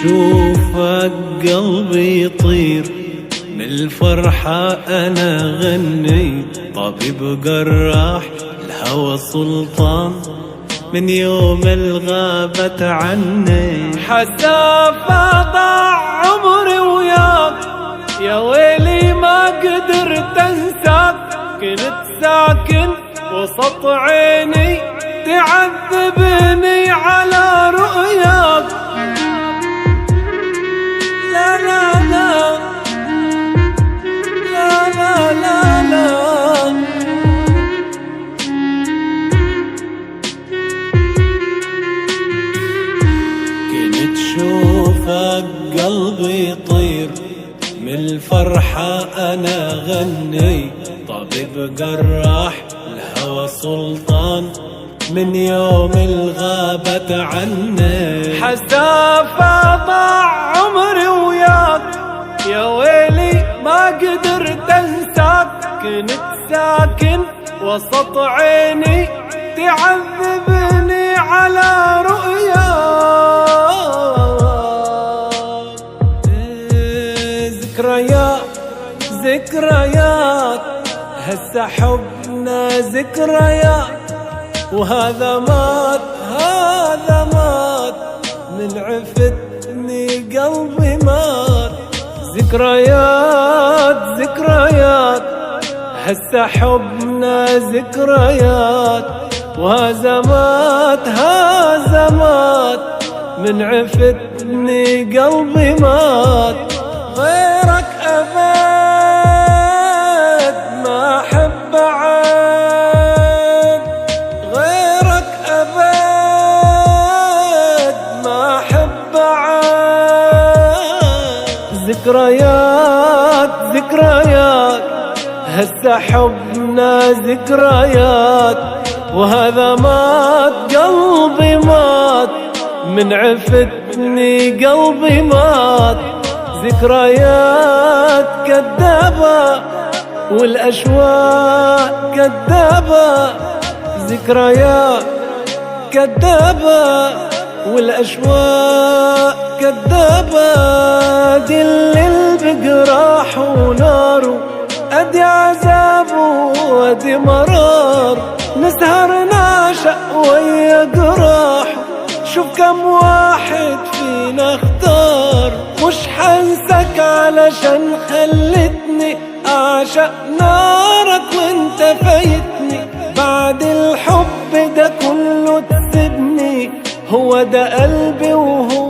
اشوفك قلبي يطير من الفرحة انا غني، طبيب جراح الهوى سلطان من يوم الغابت عني. حساف ضاع عمري وياك يا ويلي ما قدرت انساك، كنت ساكن وسط عيني تعذبني على رؤياك. لا لا لا لا لا لا لا كنت شوفك قلبي يطير من الفرحة أنا غني، طبيب جراح الهوى سلطان من يوم الغابت عني. حساف ضاع عمري وياك يا ويلي ما قدرت انساك، كنت ساكن وسط عيني تعذبني على رؤياك. ذكريات هسه حبنا ذكريات، وهذا مات من عفتني قلبي مات. ذكريات هسه حبنا ذكريات، وهذا مات من عفتني قلبي مات. غيرك أبد ما أحب أعد، غيرك أبد ما أحب أعد. ذكريات هسه حبنا ذكريات، وهذا مات قلبي مات من عفتني قلبي مات. ذكريات كذابة والأشواق كذابة، ذكريات كذابة والأشواق كذابة. دل بجراح وناره أدي عذابه وأدي مرار، نسهر نعشق ويا جراحه، شوف كم واحد فينا اختار. مش حنسك علشان خلتني أعشق نارك وانت فايتني، بعد الحب ده كله تسيبني. هو ده قلبي وهو